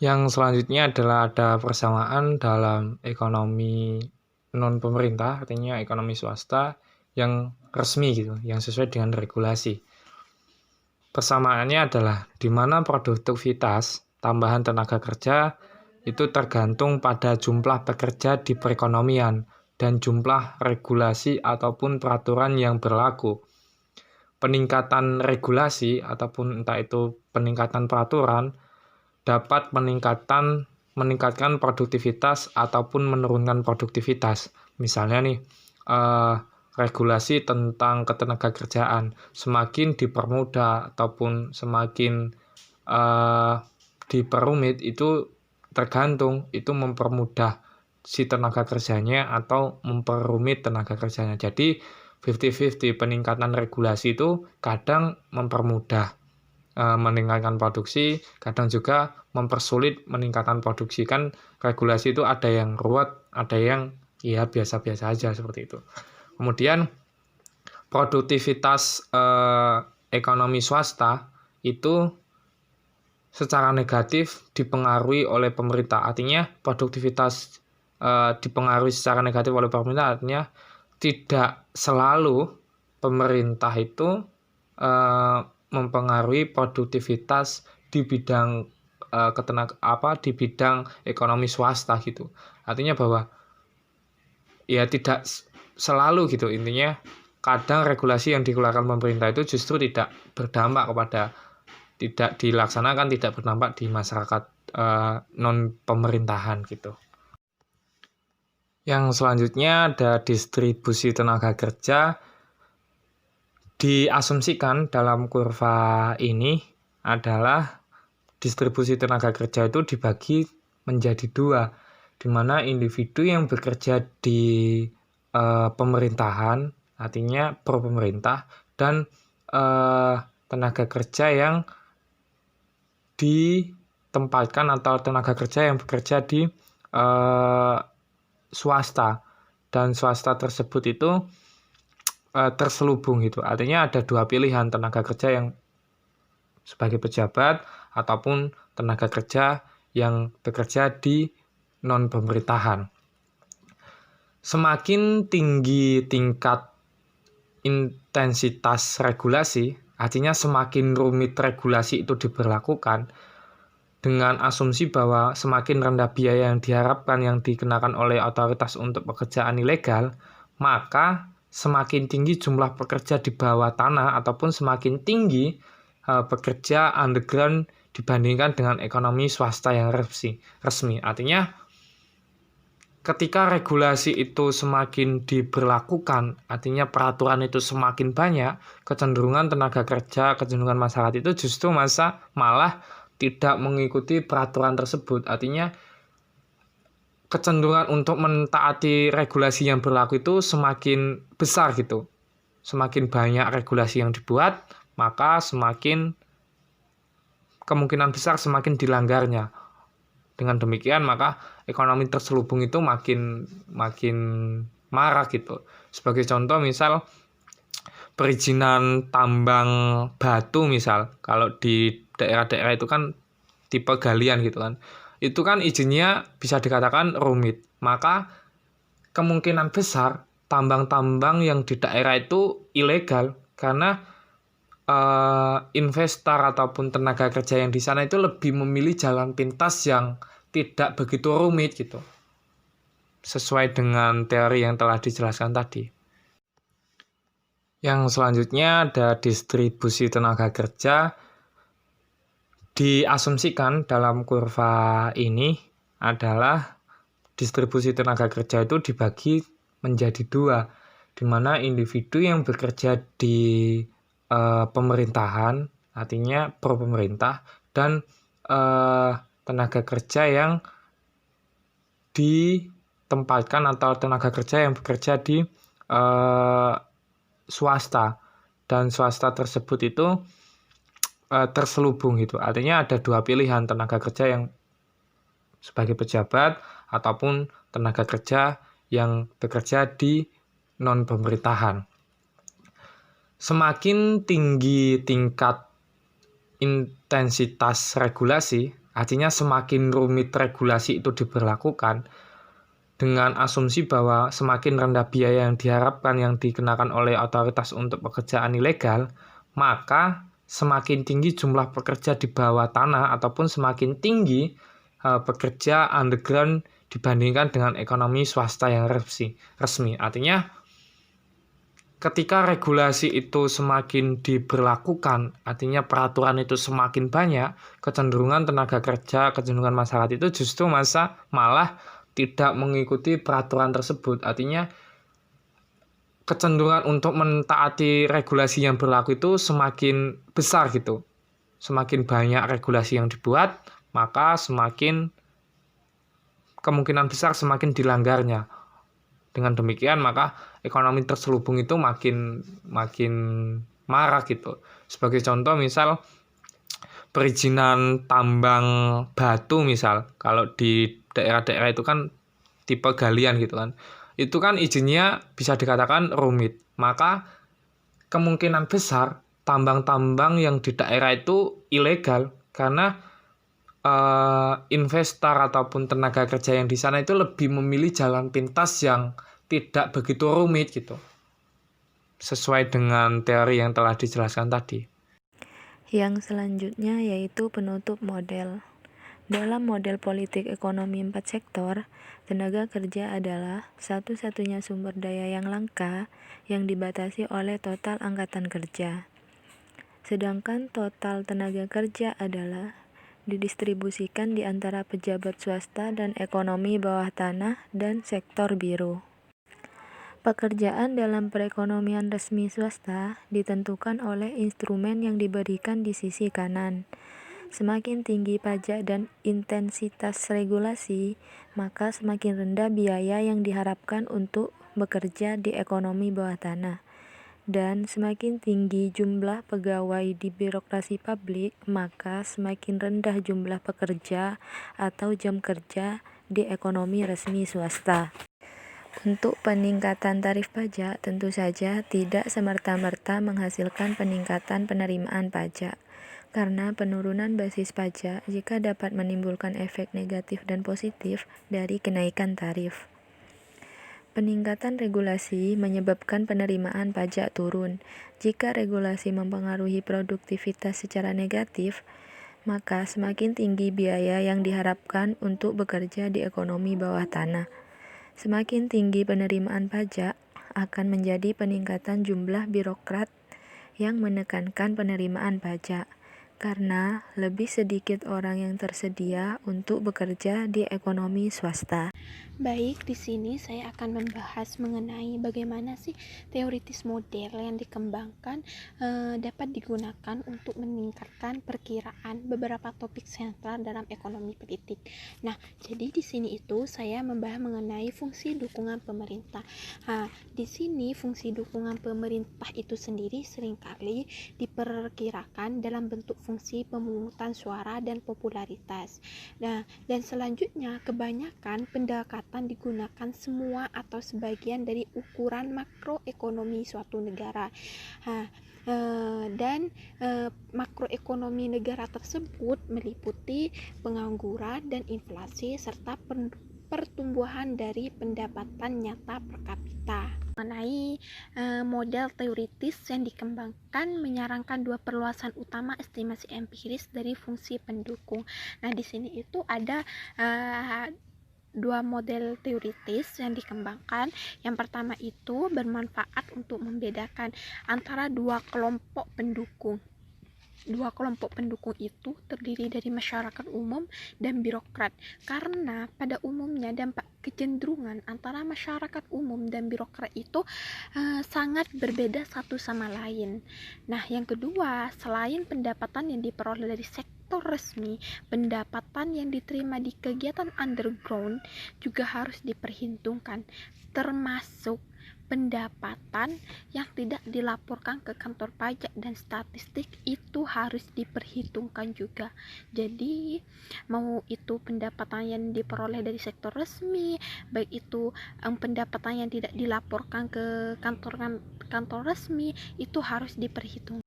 Yang selanjutnya adalah ada persamaan dalam ekonomi non pemerintah, artinya ekonomi swasta yang resmi gitu, yang sesuai dengan regulasi. Persamaannya adalah di mana produktivitas tambahan tenaga kerja itu tergantung pada jumlah pekerja di perekonomian dan jumlah regulasi ataupun peraturan yang berlaku. Peningkatan regulasi ataupun entah itu peningkatan peraturan dapat meningkatkan produktivitas ataupun menurunkan produktivitas. Misalnya nih, regulasi tentang ketenagakerjaan semakin dipermudah ataupun semakin diperumit itu tergantung itu mempermudah si tenaga kerjanya atau memperumit tenaga kerjanya. Jadi 50-50 peningkatan regulasi itu kadang mempermudah meningkatkan produksi, kadang juga mempersulit meningkatkan produksi. Kan regulasi itu ada yang ruwet, ada yang ya biasa-biasa aja seperti itu. Kemudian produktivitas ekonomi swasta itu secara negatif dipengaruhi oleh pemerintah. Artinya produktivitas dipengaruhi secara negatif oleh pemerintah, artinya tidak selalu pemerintah itu mempengaruhi produktivitas di bidang di bidang ekonomi swasta gitu. Artinya bahwa ya tidak selalu gitu, intinya kadang regulasi yang dikeluarkan pemerintah itu justru tidak berdampak kepada, tidak dilaksanakan, tidak berdampak di masyarakat non pemerintahan gitu. Yang selanjutnya ada distribusi tenaga kerja. Diasumsikan dalam kurva ini adalah distribusi tenaga kerja itu dibagi menjadi dua, di mana individu yang bekerja di pemerintahan, artinya pro pemerintah, dan tenaga kerja yang ditempatkan atau tenaga kerja yang bekerja di swasta, dan swasta tersebut itu terselubung gitu. Artinya ada dua pilihan, tenaga kerja yang sebagai pejabat ataupun tenaga kerja yang bekerja di non pemerintahan. Semakin tinggi tingkat intensitas regulasi, artinya semakin rumit regulasi itu diberlakukan, dengan asumsi bahwa semakin rendah biaya yang diharapkan yang dikenakan oleh otoritas untuk pekerjaan ilegal, maka semakin tinggi jumlah pekerja di bawah tanah ataupun semakin tinggi pekerja underground dibandingkan dengan ekonomi swasta yang resmi. Artinya ketika regulasi itu semakin diberlakukan, artinya peraturan itu semakin banyak, kecenderungan tenaga kerja, kecenderungan masyarakat itu justru malah tidak mengikuti peraturan tersebut. Artinya kecenderungan untuk mentaati regulasi yang berlaku itu semakin besar gitu. Semakin banyak regulasi yang dibuat, maka semakin kemungkinan besar semakin dilanggarnya. Dengan demikian maka ekonomi terselubung itu makin marah gitu. Sebagai contoh misal perizinan tambang batu misal, kalau di daerah-daerah itu kan tipe galian gitu kan. Itu kan izinnya bisa dikatakan rumit. Maka kemungkinan besar tambang-tambang yang di daerah itu ilegal karena investor ataupun tenaga kerja yang di sana itu lebih memilih jalan pintas yang tidak begitu rumit gitu. Sesuai dengan teori yang telah dijelaskan tadi. Yang selanjutnya ada distribusi tenaga kerja. Diasumsikan dalam kurva ini adalah distribusi tenaga kerja itu dibagi menjadi dua, di mana individu yang bekerja di pemerintahan, artinya pro pemerintah, dan tenaga kerja yang ditempatkan atau tenaga kerja yang bekerja di swasta, dan swasta tersebut itu terselubung gitu. Artinya ada dua pilihan, tenaga kerja yang sebagai pejabat ataupun tenaga kerja yang bekerja di non pemerintahan. Semakin tinggi tingkat intensitas regulasi, Artinya semakin rumit regulasi itu diberlakukan dengan asumsi bahwa semakin rendah biaya yang diharapkan yang dikenakan oleh otoritas untuk pekerjaan ilegal, maka semakin tinggi jumlah pekerja di bawah tanah ataupun semakin tinggi pekerja underground dibandingkan dengan ekonomi swasta yang resmi. Artinya ketika regulasi itu semakin diberlakukan, artinya peraturan itu semakin banyak, kecenderungan tenaga kerja, kecenderungan masyarakat itu justru malah tidak mengikuti peraturan tersebut. Artinya kecenderungan untuk mentaati regulasi yang berlaku itu semakin besar gitu. Semakin banyak regulasi yang dibuat, maka semakin kemungkinan besar semakin dilanggarnya. Dengan demikian maka ekonomi terselubung itu makin marah gitu. Sebagai contoh misal perizinan tambang batu misal, kalau di daerah-daerah itu kan tipe galian gitu kan. Itu kan izinnya bisa dikatakan rumit. Maka kemungkinan besar tambang-tambang yang di daerah itu ilegal karena investor ataupun tenaga kerja yang di sana itu lebih memilih jalan pintas yang tidak begitu rumit gitu, sesuai dengan teori yang telah dijelaskan tadi. Yang selanjutnya yaitu penutup model. Dalam model politik ekonomi 4 sektor, tenaga kerja adalah satu-satunya sumber daya yang langka yang dibatasi oleh total angkatan kerja. Sedangkan total tenaga kerja adalah didistribusikan di antara pejabat swasta dan ekonomi bawah tanah dan sektor biru. Pekerjaan dalam perekonomian resmi swasta ditentukan oleh instrumen yang diberikan di sisi kanan. Semakin tinggi pajak dan intensitas regulasi, maka semakin rendah biaya yang diharapkan untuk bekerja di ekonomi bawah tanah. Dan semakin tinggi jumlah pegawai di birokrasi publik, maka semakin rendah jumlah pekerja atau jam kerja di ekonomi resmi swasta. Untuk peningkatan tarif pajak tentu saja tidak semerta-merta menghasilkan peningkatan penerimaan pajak, karena penurunan basis pajak jika dapat menimbulkan efek negatif dan positif dari kenaikan tarif. Peningkatan regulasi menyebabkan penerimaan pajak turun. Jika regulasi mempengaruhi produktivitas secara negatif, maka semakin tinggi biaya yang diharapkan untuk bekerja di ekonomi bawah tanah. Semakin tinggi penerimaan pajak akan menjadi peningkatan jumlah birokrat yang menekankan penerimaan pajak, karena lebih sedikit orang yang tersedia untuk bekerja di ekonomi swasta. Baik, di sini saya akan membahas mengenai bagaimana sih teoritis model yang dikembangkan dapat digunakan untuk meningkatkan perkiraan beberapa topik sentral dalam ekonomi politik. Nah, jadi di sini itu saya membahas mengenai fungsi dukungan pemerintah. Di sini fungsi dukungan pemerintah itu sendiri seringkali diperkirakan dalam bentuk fungsi pemungutan suara dan popularitas. Nah, dan selanjutnya kebanyakan pendekatan digunakan semua atau sebagian dari ukuran makroekonomi suatu negara. Dan makroekonomi negara tersebut meliputi pengangguran dan inflasi serta pertumbuhan dari pendapatan nyata per kapita. Mengenai model teoritis yang dikembangkan menyarankan dua perluasan utama estimasi empiris dari fungsi pendukung. Nah, di sini itu ada dua model teoritis yang dikembangkan. Yang pertama itu bermanfaat untuk membedakan antara dua kelompok pendukung. Dua kelompok pendukung itu terdiri dari masyarakat umum dan birokrat, karena pada umumnya dampak kecenderungan antara masyarakat umum dan birokrat itu sangat berbeda satu sama lain. Nah, yang kedua, selain pendapatan yang diperoleh dari sektor resmi, pendapatan yang diterima di kegiatan underground juga harus diperhitungkan, termasuk pendapatan yang tidak dilaporkan ke kantor pajak dan statistik itu harus diperhitungkan juga. Jadi mau itu pendapatan yang diperoleh dari sektor resmi, baik itu pendapatan yang tidak dilaporkan ke kantor resmi, itu harus diperhitungkan.